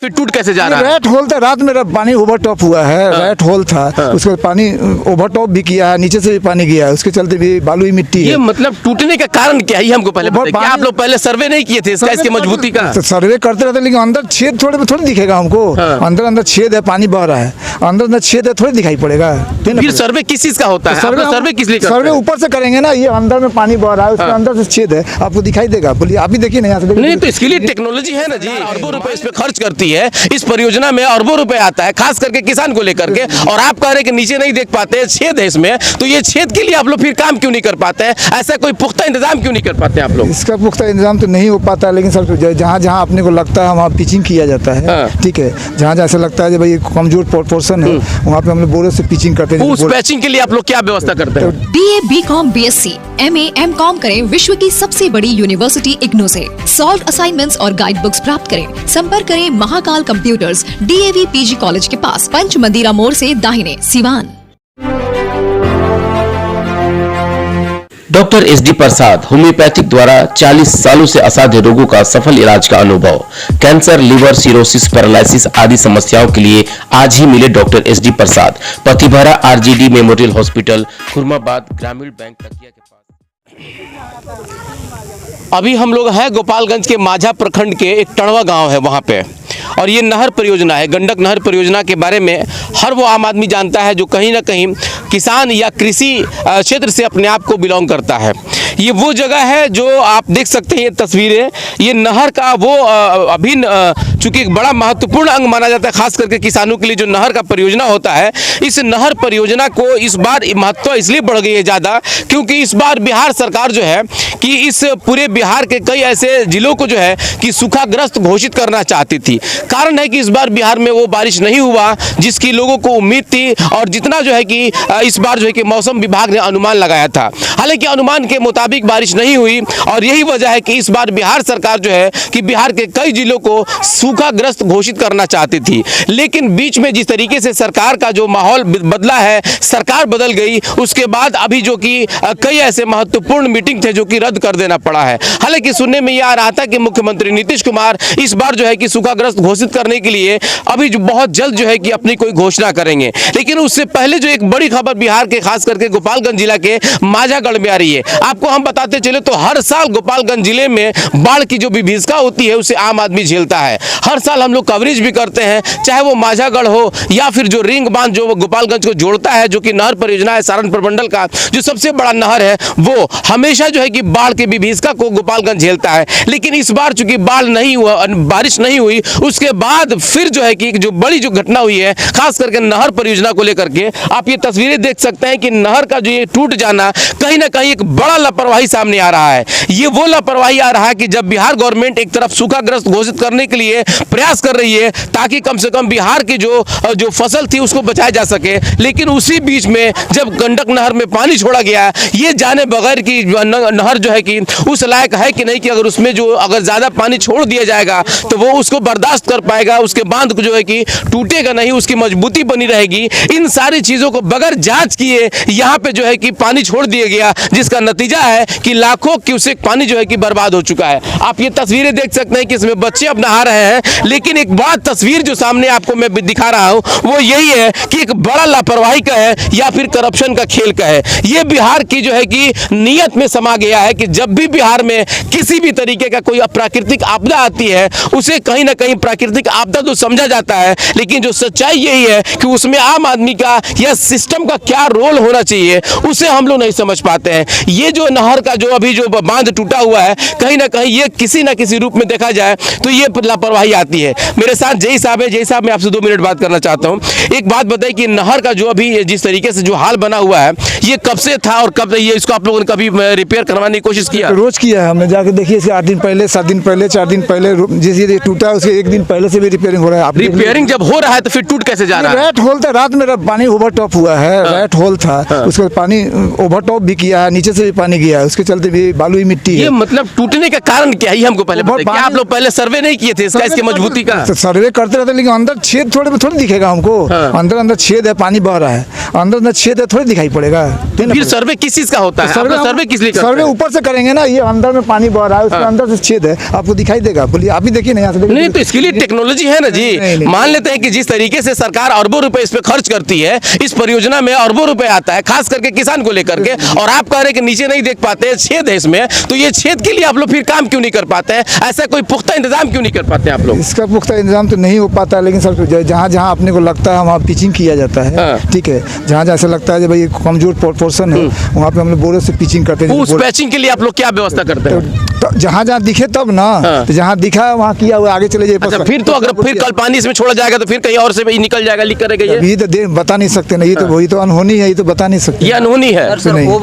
फिर टूट कैसे जा रहा है? रैट होल था, रात में पानी ओवरटॉप हुआ है। रैट होल था, उसको पानी ओवरटॉप भी किया है, नीचे से भी पानी गया है, उसके चलते भी बालू ही मिट्टी ये है। मतलब टूटने का कारण क्या है, ये हमको पहले बताइए। क्या आप लोग पहले सर्वे नहीं किए थे इसकी मजबूती का? सर्वे करते रहते, लेकिन अंदर छेद थोड़ी दिखेगा हमको। अंदर छेद है, पानी बह रहा है, अंदर छेद है, थोड़ी दिखाई पड़ेगा। फिर सर्वे किस चीज का होता है? सर्वे किस लिए करते हैं? सर्वे ऊपर से करेंगे ना, ये अंदर में पानी बह रहा है, उसके अंदर से छेद है, आपको दिखाई देगा। बोलिए, आप भी देखिए ना, यहाँ से नहीं तो इसके लिए टेक्नोलॉजी है ना जी, अरबों रुपए इस पे खर्च करती है, इस परियोजना में अरबों रुपए आता है, खास करके किसान को लेकर के। और आप कह रहे हैं कि नीचे नहीं देख पाते हैं, छेद है इसमें, तो ये छेद के लिए आप लोग फिर काम क्यों नहीं कर पाते हैं? ऐसा कोई पुख्ता इंतजाम क्यों नहीं कर पाते आप लोग? इसका पुख्ता इंतजाम तो नहीं हो पाता है, लेकिन सर जहाँ जहाँ अपने को लगता है वहाँ पिचिंग किया जाता है। ठीक है, जहाँ जहाँ ऐसा लगता है कि भाई कमजोर पोर्शन है, वहाँ पे हम लोग बोरे से पिचिंग करते हैं। उस पैचिंग के लिए आप लोग क्या व्यवस्था करते हैं? BA, BCom, BSc, MA, MCom करें विश्व की सबसे बड़ी यूनिवर्सिटी इग्नू से। सॉल्व असाइनमेंट्स और गाइड बुक्स प्राप्त करें। संपर्क करें Mahakal computers, DAV PG college के पास, पंच मंदिरा मोड़ से दाहिने, सिवान। डॉक्टर SD प्रसाद, होम्योपैथिक द्वारा 40 सालों से असाध्य रोगों का सफल इलाज का अनुभव। कैंसर, लिवर, सिरोसिस, पैरालिसिस आदि समस्याओं के लिए आज ही मिले डॉक्टर SD प्रसाद। पतिभरा RGD मेमोरियल हॉस्पिटल, खुरमाबाद, ग्रामीण बैंक तकिया के पास। अभी हम लोग हैं गोपालगंज के माझा प्रखंड के एक टणवा गांव है वहां पे, और ये नहर परियोजना है। गंडक नहर परियोजना के बारे में हर वो आम आदमी जानता है जो कहीं ना कहीं किसान या कृषि क्षेत्र से अपने आप को बिलोंग करता है। ये वो जगह है जो आप देख सकते हैं, ये तस्वीरें, ये नहर का वो अभिन्न, चूंकि एक बड़ा महत्वपूर्ण अंग माना जाता है खास करके किसानों के लिए जो नहर का परियोजना होता है। इस नहर परियोजना को इस बार महत्व इसलिए बढ़ गई है ज़्यादा, क्योंकि इस बार बिहार सरकार जो है कि इस पूरे बिहार के कई ऐसे जिलों को जो है कि सूखाग्रस्त घोषित करना चाहती थी। कारण है कि इस बार बिहार में वो बारिश नहीं हुआ जिसकी लोगों को उम्मीद थी, और जितना जो है कि इस बार जो है कि मौसम विभाग ने अनुमान लगाया था। हालांकि अनुमान के मुताबिक बारिश नहीं हुई, और यही वजह है कि इस बार बिहार सरकार जो है कि बिहार के कई जिलों को सूखाग्रस्त घोषित करना चाहती थी। लेकिन बीच में जिस तरीके से सरकार का जो माहौल बदला है, सरकार बदल गई, उसके बाद अभी जो कि कई ऐसे महत्वपूर्ण मीटिंग थे जो कि रद्द कर देना पड़ा है। हालांकि सुनने में यह आ रहा था कि मुख्यमंत्री नीतीश कुमार इस बार जो है कि सूखाग्रस्त घोषित करने के लिए अभी जो बहुत जल्द जो है कि अपनी कोई घोषणा करेंगे। लेकिन उससे पहले जो एक बड़ी खबर बिहार के खास करके गोपालगंज जिला के माझागढ़ में आ रही है। आपको हम बताते चले तो हर साल गोपालगंज जिले में बाढ़ की जो विभीषिका होती है उसे आम आदमी झेलता है। हर साल हम लोग कवरेज भी करते हैं, चाहे वो माझागढ़ हो या फिर जो रिंग बांध जो गोपालगंज को जोड़ता है, जो कि नहर परियोजना है सारण प्रमंडल का जो सबसे बड़ा नहर है, वो हमेशा जो है कि बाढ़ की विभीषिका को गोपालगंज झेलता है। लेकिन इस बार चूंकि बाढ़ नहीं हुआ, बारिश नहीं हुई, उसके बाद फिर जो है कि जो बड़ी जो घटना हुई है खास करके नहर परियोजना को लेकर के, आप ये तस्वीरें देख सकते हैं कि नहर का जो ये टूट जाना कहीं ना कहीं एक बड़ा लापरवाही सामने आ रहा है। ये वो लापरवाही आ रहा है कि जब बिहार गवर्नमेंट एक तरफ सूखाग्रस्त घोषित करने के लिए प्रयास कर रही है ताकि कम से कम बिहार की जो फसल थी उसको बचाया जा सके, लेकिन उसी बीच में जब गंडक नहर में पानी छोड़ा गया, ये जाने बगैर कि नहर जो है कि उस लायक है कि नहीं, कि अगर उसमें जो अगर ज्यादा पानी छोड़ दिया जाएगा तो वो उसको बर्दाश्त कर पाएगा, उसके बांध को जो है कि टूटेगा नहीं, उसकी मजबूती बनी रहेगी। इन सारी चीजों को बगैर जांच किए यहाँ पे जो है कि पानी छोड़ दिया गया, जिसका नतीजा है कि लाखों क्यूसेक पानी जो है कि बर्बाद हो चुका है। आप ये तस्वीरें देख सकते हैं कि इसमें बच्चे अब नहा रहे हैं, लेकिन एक बड़ा तस्वीर जो सामने आपको मैं दिखा रहा हूं वो यही है कि एक बड़ा लापरवाही का है या फिर करप्शन का खेल का है। ये बिहार की जो है कि नीयत में समा गया है कि जब भी बिहार में किसी भी तरीके का कोई प्राकृतिक आपदा आती है उसे कहीं ना कहीं प्राकृतिक आपदा तो समझा जाता है, लेकिन जो सच्चाई यही है कि उसमें आम आदमी का या सिस्टम का क्या रोल होना चाहिए उसे हम लोग नहीं समझ पाते हैं। ये जो नहर का जो अभी जो बांध टूटा हुआ है, कहीं ना कहीं ये किसी ना किसी रूप में देखा जाए तो ये लापरवाही आती है। मेरे साथ जय साहब है। जय साहब, मैं आपसे 2 मिनट बात करना चाहता हूँ। एक बात बताइए कि नहर का जो अभी जिस तरीके से जो हाल बना हुआ है, ये कब से था और कब ये इसको आप लोगों ने कभी रिपेयर करवाने की कोशिश किया? रोज किया है हमने, जाके देखिए 8 दिन पहले, 7 दिन पहले, 4 दिन पहले, जैसे ये टूटा उसके 1 दिन पहले से भी रिपेयरिंग हो रहा है। रिपेयरिंग जब हो रहा है तो फिर टूट कैसे जा रहा है? रैट होल था, रात में पानी ओवरटॉप हुआ है। रैट होल था, उसको पानी ओवरटॉप भी किया है, नीचे से भी पानी गया है, उसके चलते भी बालू ही मिट्टी है। ये मतलब टूटने का कारण क्या है, ये हमको पहले बताइए। क्या आप लोग पहले सर्वे नहीं किए थे इसकी मजबूती का? सर्वे करते रहते, लेकिन अंदर छेद थोड़ी दिखेगा हमको। अंदर छेद है, पानी बह रहा है, अंदर न छेद है थोड़ी दिखाई पड़ेगा। फिर सर्वे किस चीज का होता है? सर्वे किस लिए करते सर्वे हैं? ऊपर से करेंगे ना, ये अंदर में पानी बह रहा है, उसके अंदर से छेद है, आपको दिखाई देगा। बोलिए आप भी देखिए ना यहाँ से। नहीं तो इसके लिए टेक्नोलॉजी है ना जी। नहीं। मान लेते हैं कि जिस तरीके से सरकार अरबों रुपए इस पे खर्च करती है, इस परियोजना में अरबों रुपए आता है, खास करके किसान को लेकर के, और आप कह रहे हैं कि नीचे नहीं देख पाते हैं, छेद है इसमें, तो ये छेद के लिए आप लोग फिर काम क्यों नहीं कर पाते हैं? ऐसा कोई पुख्ता इंतजाम क्यों नहीं कर पाते हैं आप लोग? इसका पुख्ता इंतजाम तो नहीं हो पाता है, लेकिन सर जहाँ जहाँ अपने को लगता है वहाँ पिचिंग किया जाता है। ठीक है, जहाँ जहाँ ऐसा लगता है कि भाई कमजोर पोर्शन है, वहाँ पे हम लोग बोरे से पिचिंग करते हैं। उस पैचिंग के लिए आप लोग क्या व्यवस्था करते हैं? तो जहाँ जहाँ दिखे तब ना, तो जहाँ दिखा है वहाँ किया हुआ, आगे चले जाइए। अच्छा, फिर तो अगर फिर कल पानी इसमें छोड़ा जाएगा तो फिर कहीं और से निकल जाएगा, लीक करेगा ये? ये तो बता नहीं सकते ना, ये तो वही तो अनहोनी है, ये तो बता नहीं सकते। ये अनहोनी है,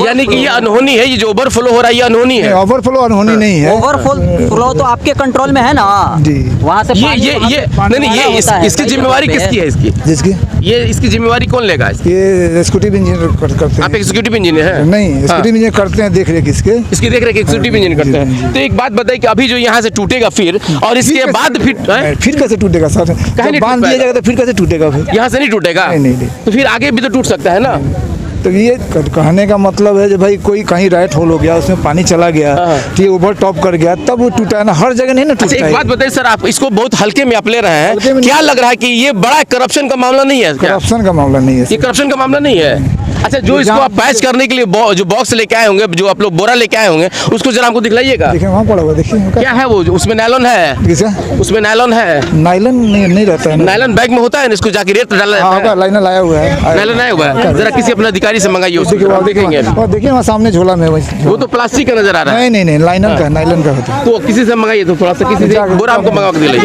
यानी कि ये अनहोनी है, ये जो ओवरफ्लो हो रहा है ये अनहोनी है। ओवरफ्लो अनहोनी नहीं है, ओवरफ्लो तो आपके कंट्रोल में है ना जी। वहाँ से ये नहीं, इसकी जिम्मेवारी किसकी है? जिसकी ये इसकी जिम्मेवारी कौन लेगा? ये एग्जीक्यूटिव इंजीनियर करते हैं। आप एग्जीक्यूटिव इंजीनियर हैं? नहीं, एग्जीक्यूटिव इंजीनियर करते हैं, देख रेख इसके, इसकी देख रेख एग्जीक्यूटिव इंजीनियर करते हैं। तो एक बात बताइए कि अभी जो यहाँ से टूटेगा फिर, और इसके बाद फिर कैसे टूटेगा सर? जब बांध दिया जाएगा तो फिर कैसे टूटेगा? फिर यहाँ से नहीं टूटेगा? नहीं। तो फिर आगे भी तो टूट सकता है ना। तो ये कहने का मतलब है कि भाई कोई कहीं राइट होल हो गया, उसमें पानी चला गया, तो ये ओवर टॉप कर गया, तब वो टूटा है ना, हर जगह नहीं ना टूटता। एक बात बताइए सर, आप इसको बहुत हल्के में आप ले रहे हैं, क्या लग रहा है कि ये बड़ा करप्शन का मामला नहीं है? करप्शन का मामला नहीं है, ये करप्शन का मामला नहीं है। अच्छा, जो इसको आप पैच करने के लिए जो बॉक्स लेके आए होंगे, जो आप लोग बोरा लेके आए होंगे, उसको जरा हमको दिखलाइएगा। देखिए वहाँ पड़ा हुआ, देखिए क्या है वो? उसमें नायलॉन है? किसका? उसमें नायलॉन है? नायलॉन नहीं रहता है। नायलॉन बैग में होता है, इसको जाके रेत डाला जाता है। नायलॉन लाया हुआ है, नायलॉन आया हुआ है, जरा किसी अपने अधिकारी से मंगाइए, उसको देखेंगे। देखिए वहाँ सामने झोला में वो तो प्लास्टिक का नजर आ रहा है। नहीं, नायलॉन का, नायलॉन का होता है। तो किसी से मंगाइए, तो थोड़ा सा किसी से बोरा हमको मंगा के दिलाइए।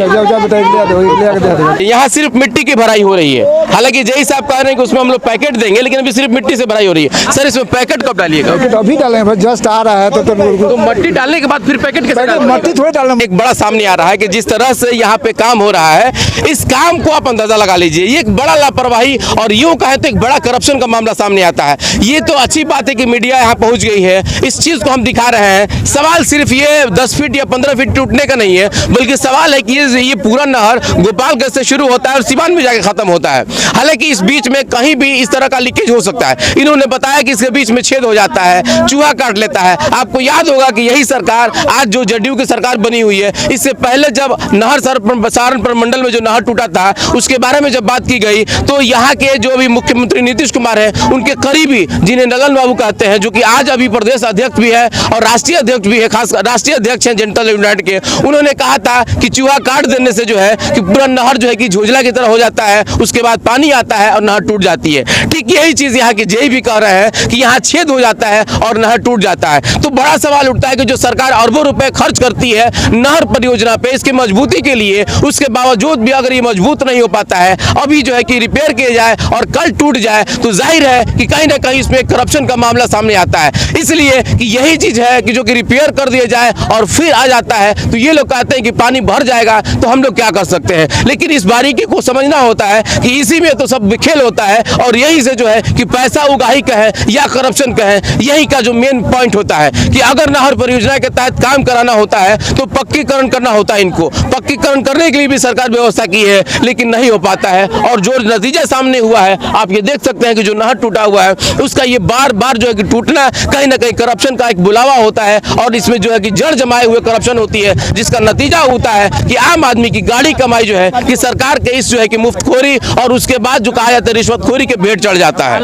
यहाँ सिर्फ मिट्टी की भराई हो रही है, हालांकि जय साहब कह रहे हैं कि उसमें हम लोग पैकेट देंगे, लेकिन अभी सिर्फ मिट्टी से भराई हो रही है। सर, इसमें पैकेट कब डालिएगा? अभी डालेंगे, जस्ट आ रहा है तो मट्टी डालने के बाद फिर पैकेट कैसे डालेंगे? मट्टी थोड़ी डालना। एक बड़ा सामने आ रहा है कि जिस तरह से यहाँ पे काम हो रहा है, इस काम को आप अंदाजा लगा लीजिए, ये एक बड़ा लापरवाही और यूं कहें तो एक बड़ा करप्शन का मामला सामने आता है। ये तो अच्छी बात है कि मीडिया यहाँ पहुंच गई है, इस चीज को हम दिखा रहे हैं। सवाल सिर्फ ये 10 फीट या 15 फीट टूटने का नहीं है, बल्कि सवाल है कि ये पूरा नहर गोपालगंज से शुरू होता है और सिवान में जाकर खत्म होता है। हालांकि इस बीच में कहीं भी इस तरह का लीकेज हो सकता है। इन्होंने बताया कि इसके बीच में छेद हो जाता है, चूहा काट लेता है। आपको याद होगा कि यही सरकार आज जो जदयू की सरकार बनी हुई है, इससे पहले जब नहर सहारनपुर मंडल में जो नहर टूटा था, उसके बारे में जब बात की गई, तो यहाँ के जो भी मुख्यमंत्री नीतीश कुमार है, उनके करीबी जिन्हें नलन बाबू कहते हैं, जो कि आज अभी प्रदेश अध्यक्ष भी है और राष्ट्रीय अध्यक्ष भी है, खास राष्ट्रीय अध्यक्ष हैं जनता दल यूनाइटेड के, उन्होंने कहा था कि चूहा काट देने से जो है कि पूरा नहर जो है कि झोझला की तरह हो जाता है, उसके बाद पानी आता है और नहर टूट जाती है। ठीक यही चीज यहाँ के जेई भी कह रहे हैं कि यहाँ छेद हो जाता है और नहर टूट जाता है। तो बड़ा सवाल उठता है कि जो सरकार अरबों रुपए खर्च करती है नहर परियोजना पे, इसके मजबूती के लिए, उसके बावजूद भी अगर ये मजबूत नहीं हो पाता है, अभी जो है कि रिपेयर किया जाए और कल टूट जाए, तो जाहिर है कि कहीं ना कहीं इसमें करप्शन का मामला सामने आता है। इसलिए कि यही चीज है कि जो कि रिपेयर कर दिया जाए और फिर आ जाता है, तो ये लोग कहते हैं कि पानी भर जाएगा, तो हम लोग क्या कर सकते हैं। लेकिन इस बारीकी को समझना होता है कि इसी में तो सब खेल होता है, और यही से जो है कि पैसा उगाही का है या करप्शन का है, यही का जो मेन पॉइंट होता है कि अगर नहर परियोजना के तहत काम कराना होता है तो पक्कीकरण करना होता है। इनको पक्कीकरण करने के लिए भी सरकार व्यवस्था की है, लेकिन नहीं हो पाता है। और जो नतीजा सामने हुआ है, आप ये देख सकते हैं कि जो नहर टूटा हुआ है, उसका ये बार बार जो है कि टूटना कहीं ना कहीं करप्शन का एक बुलावा होता है, और इसमें जो है कि जड़ जमाए हुए करप्शन होती है, जिसका नतीजा होता है कि आम आदमी की गाड़ी कमाई जो है कि सरकार के इस जो है कि मुफ्तखोरी और उसके बाद जो कहा जाता है रिश्वतखोरी के भेंट चढ़ जाता है।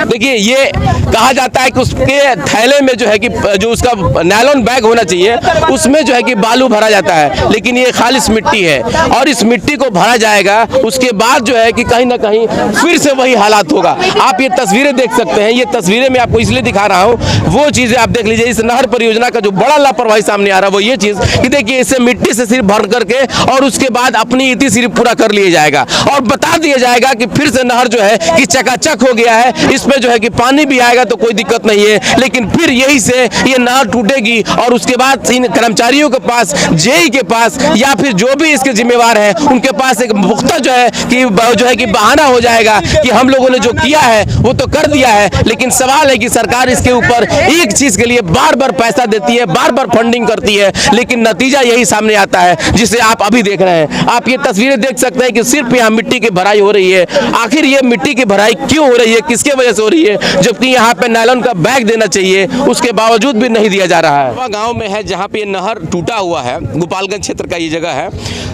देखिए, ये कहा जाता है कि उसके थैले में जो है कि जो उसका नायलॉन बैग होना चाहिए, उसमें जो है कि बालू भरा जाता है, लेकिन ये खालिश मिट्टी है, और इस मिट्टी को भरा जाएगा, उसके बाद जो है कि कहीं ना कहीं फिर से वही हालात होगा। आप ये तस्वीरें देख सकते हैं, ये तस्वीरें मैं आपको इसलिए दिखा रहा हूँ, वो चीजें आप देख लीजिए। इस नहर परियोजना का जो बड़ा लापरवाही सामने आ रहा है वो ये चीज कि देखिए, इसे मिट्टी से सिर्फ भर करके और उसके बाद अपनी इति सिर्फ पूरा कर लिया जाएगा और बता दिया जाएगा कि फिर से नहर जो है कि चकाचक हो गया है, इसमें जो है कि पानी भी आएगा तो कोई दिक्कत नहीं है। लेकिन फिर यही से ये नहर टूटेगी और उसके बाद इन कर्मचारियों के पास, जेई के पास, या फिर जो भी इसके जिम्मेवार हैं, उनके पास एक पुख्ता जो है कि बहाना हो जाएगा कि हम लोगों ने जो किया है वो तो कर दिया है, लेकिन सवाल है कि सरकार इसके ऊपर एक चीज के लिए बार बार पैसा देती है, बार बार फंडिंग करती है, लेकिन नतीजा यही सामने आता है जिसे आप अभी देख रहे हैं। आप ये तस्वीरें देख सकते हैं कि सिर्फ यहाँ मिट्टी की भराई हो रही है। आखिर ये मिट्टी की भराई क्यों हो रही है, किसके वजह से हो रही है, जबकि यहाँ पे नायलॉन का बैग देना चाहिए, उसके बावजूद भी नहीं दिया जा रहा है। गांव में है जहाँ पे ये नहर टूटा हुआ है, गोपालगंज क्षेत्र का ये जगह है।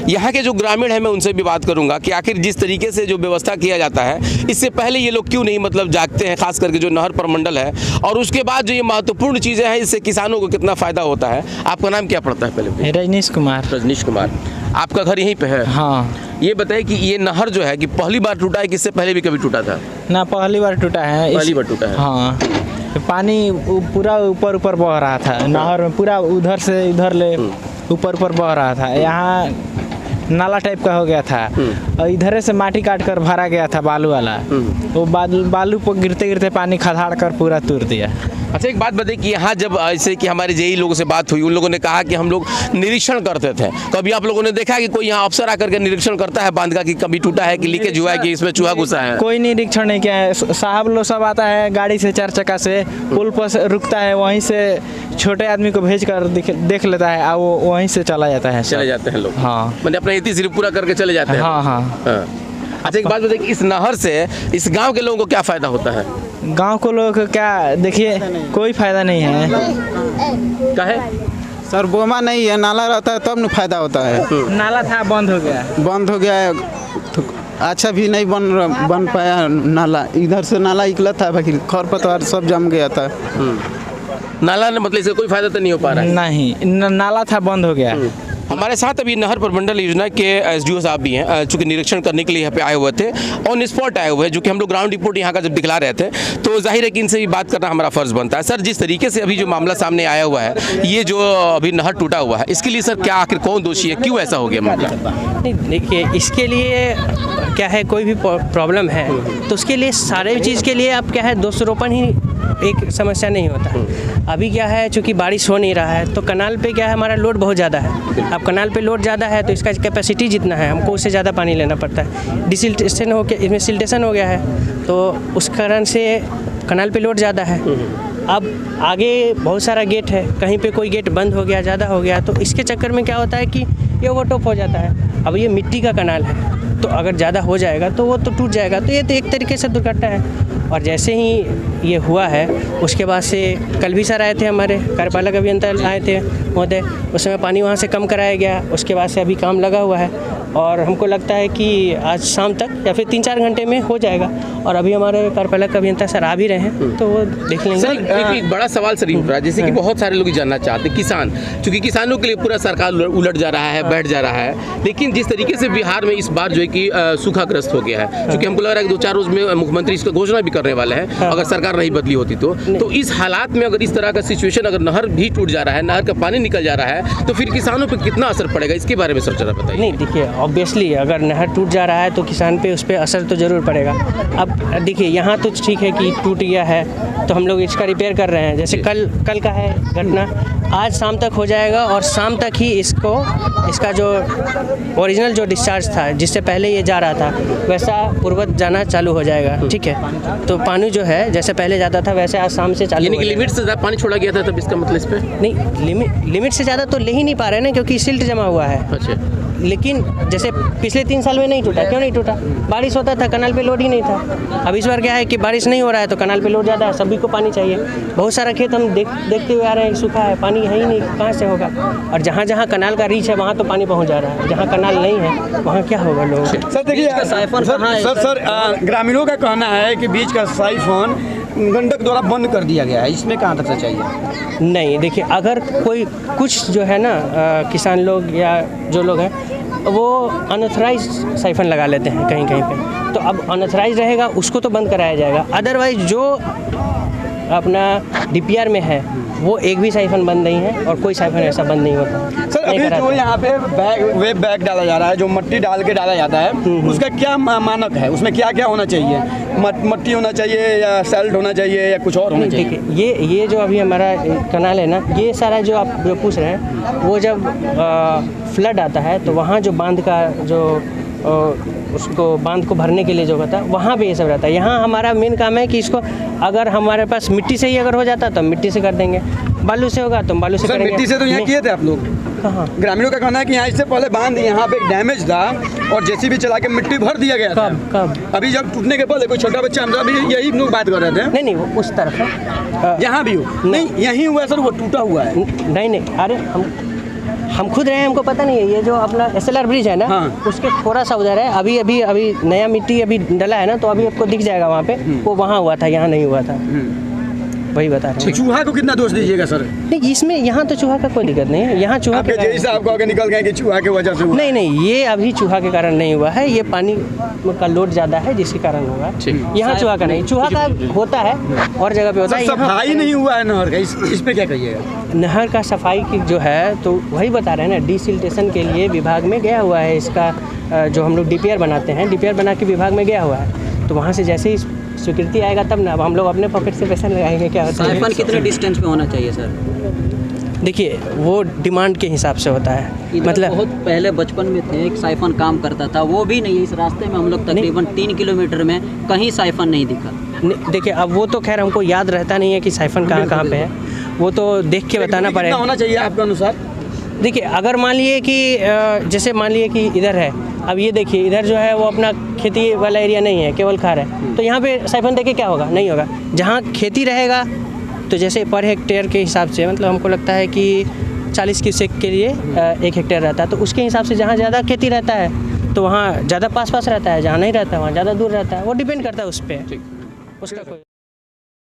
यहाँ के जो ग्रामीण है मैं उनसे भी बात करूंगा कि आखिर जिस तरीके से जो व्यवस्था किया जाता है, इससे पहले ये लोग क्यों नहीं मतलब जागते हैं, खास करके जो नहर प्रमंडल है, और उसके बाद जो ये महत्वपूर्ण चीजें हैं, इससे किसानों को कितना फायदा होता है। आपका नाम क्या पड़ता है पहले? रजनीश कुमार। रजनीश कुमार, आपका घर यहीं पे है? हाँ। ये बताइए कि ये नहर जो है कि पहली बार टूटा है, किससे पहले भी कभी टूटा था? ना पहली बार टूटा है। पहली बार टूटा है। हाँ, पानी पूरा ऊपर ऊपर बह रहा था नहर में, पूरा उधर से इधर ले ऊपर ऊपर बह रहा था। यहाँ नाला टाइप का हो गया था और इधर से माटी काट कर भरा गया था बालू वाला। वो बालू पर गिरते गिरते पानी खदाड़ कर पूरा तोड़ दिया। अच्छा, एक बात बताइए कि यहाँ जब ऐसे कि हमारे जेई लोगों से बात हुई, उन लोगों ने कहा कि हम लोग निरीक्षण करते थे। कभी आप लोगों ने देखा कि कोई यहाँ अफसर आकर के निरीक्षण करता है बांध का कि कभी टूटा है, कि लीकेज हुआ है, कि इसमें चूहा घुसा है? कोई निरीक्षण नहीं किया है। साहब लोग सब आता है गाड़ी से, 4 चक्का से, पुल पर से रुकता है, वहीं से छोटे आदमी को भेज कर देख लेता है, वो वहीं से चला जाता है। चले जाते हैं लोग? हाँ, मैंने अपना इति सिर्फ पूरा करके चले जाते हैं। हाँ हाँ। अच्छा, एक बात बताइए कि इस नहर से इस गांव के लोगों को क्या फायदा होता है? गांव को लोगों को क्या, देखिए कोई फायदा नहीं है। क्या है सर? बोमा नहीं है, नाला रहता है तब न फायदा होता है। नाला था, बंद हो गया। बंद हो गया है तो अच्छा भी नहीं बन पाया नाला। इधर से नाला निकला था, बाकी खरपतवार सब जम गया था। नाला ने मतलब इससे कोई फायदा तो नहीं हो पा रहा है? नहीं, नाला था, बंद हो गया। हमारे साथ अभी नहर प्रबंधन योजना के एसडीओ साहब भी हैं, चूँकि निरीक्षण करने के लिए यहाँ पे आए हुए थे, ऑन स्पॉट आए हुए हैं, जो कि हम लोग ग्राउंड रिपोर्ट यहाँ का जब दिखला रहे थे, तो जाहिर है कि इनसे भी बात करना हमारा फर्ज बनता है। सर, जिस तरीके से अभी जो मामला सामने आया हुआ है, ये जो अभी नहर टूटा हुआ है, इसके लिए सर क्या आखिर कौन दोषी है, क्यों ऐसा हो गया मामला? नहीं, देखिए इसके लिए क्या है, कोई भी प्रॉब्लम है तो उसके लिए सारे चीज़ के लिए अब क्या है, दोषारोपण ही एक समस्या नहीं होता। अभी क्या है, चूँकि बारिश हो नहीं रहा है तो कनाल पे क्या है, हमारा लोड बहुत ज़्यादा है। अब कनाल पे लोड ज़्यादा है तो इसका कैपेसिटी जितना है, हमको उससे ज़्यादा पानी लेना पड़ता है। डिसिल्टेशन हो गया, इसमें सिल्टेशन हो गया है, तो उस कारण से कनाल पे लोड ज़्यादा है। अब आगे बहुत सारा गेट है, कहीं पे कोई गेट बंद हो गया, ज़्यादा हो गया, तो इसके चक्कर में क्या होता है कि ये ओवरटॉप हो जाता है। अब ये मिट्टी का कनाल है, तो अगर ज़्यादा हो जाएगा तो वो तो टूट जाएगा, तो ये तो एक तरीके से दुर्घटना है। और जैसे ही ये हुआ है उसके बाद से कल भी सर आए थे, हमारे कार्यपालक अभियंता आए थे महोदय, उस समय पानी वहाँ से कम कराया गया। उसके बाद से अभी काम लगा हुआ है और हमको लगता है कि आज शाम तक या फिर 3-4 घंटे में हो जाएगा। और अभी हमारे कार्यपालक अभियंता सर आ भी रहे हैं, तो वो देख लेंगे। सर, एक बड़ा सवाल सर उठ रहा है, जैसे कि बहुत सारे लोग जानना चाहते हैं, किसान, क्योंकि किसानों के लिए पूरा सरकार उलट जा रहा है, बैठ जा रहा है, लेकिन जिस तरीके से बिहार में इस बार जो है कि सूखाग्रस्त हो गया है, क्योंकि हमको लग रहा है कि 2-4 रोज में मुख्यमंत्री इसका घोषणा भी करने वाले हैं, अगर सरकार नहीं बदली होती तो इस हालात में अगर इस तरह का सिचुएशन, अगर नहर भी टूट जा रहा है, नहर का पानी निकल जा रहा है, तो फिर किसानों पर कितना असर पड़ेगा, इसके बारे में सर जरा बताइए। नहीं, देखिए ऑब्वियसली अगर नहर टूट जा रहा है तो किसान पे उस पर असर तो ज़रूर पड़ेगा। अब देखिए यहाँ तो ठीक है कि टूट गया है तो हम लोग इसका रिपेयर कर रहे हैं। जैसे कल का है घटना, आज शाम तक हो जाएगा और शाम तक ही इसका जो ओरिजिनल जो डिस्चार्ज था, जिससे पहले ये जा रहा था, वैसा पूर्वत जाना चालू हो जाएगा। ठीक है, तो पानी जो है जैसे पहले जाता था वैसे आज शाम से चालू। यानी कि लिमिट से ज़्यादा पानी छोड़ा गया था, तब इसका मतलब इस पे नहीं, लिमिट से ज़्यादा तो ले ही नहीं पा रहे ना, क्योंकि सिल्ट जमा हुआ है। अच्छा, लेकिन जैसे पिछले 3 साल में नहीं टूटा, क्यों नहीं टूटा? बारिश होता था, कनाल पे लोड ही नहीं था। अब इस बार क्या है कि बारिश नहीं हो रहा है तो कनाल पे लोड ज़्यादा है, सभी को पानी चाहिए। बहुत सारा खेत हम देखते हुए आ रहे हैं, सूखा है, पानी है ही नहीं, कहाँ से होगा? और जहाँ जहाँ कनाल का रीच है वहाँ तो पानी पहुँच जा रहा है, जहाँ कनाल नहीं है वहाँ क्या होगा लोगों को? सर देखिए, सर ग्रामीणों का कहना है कि बीच का साइफोन गंडक द्वारा बंद कर दिया गया है, इसमें कहाँ तक सच्चाई है? नहीं, देखिए अगर कोई कुछ जो है ना किसान लोग या जो लोग हैं वो अनऑथराइज साइफन लगा लेते हैं कहीं कहीं पे, तो अब अनऑथराइज रहेगा उसको तो बंद कराया जाएगा। अदरवाइज जो अपना डीपीआर में है वो एक भी साइफन बंद नहीं है और कोई साइफन ऐसा बंद नहीं होता। सर अभी जो यहाँ पे बैग डाला जा रहा है, जो मट्टी डाल के डाला जाता है, उसका क्या मानक है? उसमें क्या क्या होना चाहिए? मट्टी होना चाहिए या सैल्ट होना चाहिए या कुछ और होना चाहिए? देखिए ये जो अभी हमारा कनाल है ना, ये सारा जो आप जो पूछ रहे हैं, वो जब फ्लड आता है तो वहाँ जो बांध का जो उसको बांध को भरने के लिए जो होता है वहाँ पे ये सब रहता है। यहाँ हमारा मेन काम है कि इसको अगर हमारे पास मिट्टी से ही अगर हो जाता तो हम मिट्टी से कर देंगे, बालू से होगा तो हम बालू से सर करेंगे। मिट्टी से तो यहाँ किए थे आप लोग? कहाँ? ग्रामीणों का कहना है कि यहाँ इससे पहले बांध यहाँ पे डैमेज था और जेसीबी चला के मिट्टी भर दिया गया था। कब? अभी जब टूटने के पहले कोई छोटा बच्चा अंदर भी यही लोग बात कर रहे थे। नहीं वो उस तरफ है। यहाँ भी हो नहीं, यहीं हुआ है सर, वो टूटा हुआ है। नहीं अरे हम खुद रहे हैं, हमको पता नहीं है। ये जो अपना SLR ब्रिज है ना, हाँ। उसके थोड़ा सा उधर है। अभी नया मिट्टी अभी डला है ना, तो अभी आपको दिख जाएगा वहाँ पे। वो वहाँ हुआ था, यहाँ नहीं हुआ था। वही बता रहे हैं। चूहा को कितना दोष दीजिएगा सर? नहीं इसमें यहाँ तो चूहा का कोई दिक्कत नहीं है। यहाँ चूहा आपके जेई साहब आगे निकल गए कि चूहा की वजह से हुआ। नहीं ये अभी चूहा के कारण नहीं हुआ है, ये पानी का लोड ज़्यादा है जिसके कारण हुआ। यहाँ चूहा का नहीं, चूहा का होता है और जगह पे होता है। सफाई नहीं हुआ है नहर का, इस पे क्या कहिएगा? नहर का सफाई की जो है तो वही बता रहे हैं ना, डिसिल्टेशन के लिए विभाग में गया हुआ है। इसका जो हम लोग DPR बनाते हैं, DPR बना के विभाग में गया हुआ है। तो वहाँ से जैसे ही स्वीकृति आएगा तब ना, अब हम लोग अपने पॉकेट से पैसा लगाएंगे। क्या होता है? साइफन कितने डिस्टेंस पे होना चाहिए सर? देखिए वो डिमांड के हिसाब से होता है। मतलब बहुत पहले बचपन में थे, एक साइफन काम करता था, वो भी नहीं। इस रास्ते में हम लोग तकरीबन 3 किलोमीटर में कहीं साइफन नहीं दिखा। देखिए अब वो तो खैर हमको याद रहता नहीं है कि साइफन कहाँ पे है, वो तो देख के बताना पड़ेगा। होना चाहिए आपके अनुसार? देखिए अगर मान लिए कि जैसे मान लिए कि इधर है, अब ये देखिए इधर जो है वो अपना खेती वाला एरिया नहीं है, केवल खार है। तो यहाँ पे साइफन देके क्या होगा? नहीं होगा। जहाँ खेती रहेगा तो जैसे पर हेक्टेयर के हिसाब से, मतलब हमको लगता है कि 40 क्यूसेक के लिए 1 हेक्टेयर रहता है। तो उसके हिसाब से जहाँ ज़्यादा खेती रहता है तो वहाँ ज़्यादा पास रहता है, जहाँ नहीं रहता है वहाँ ज़्यादा दूर रहता है। वो डिपेंड करता है उस पर, उसका कोई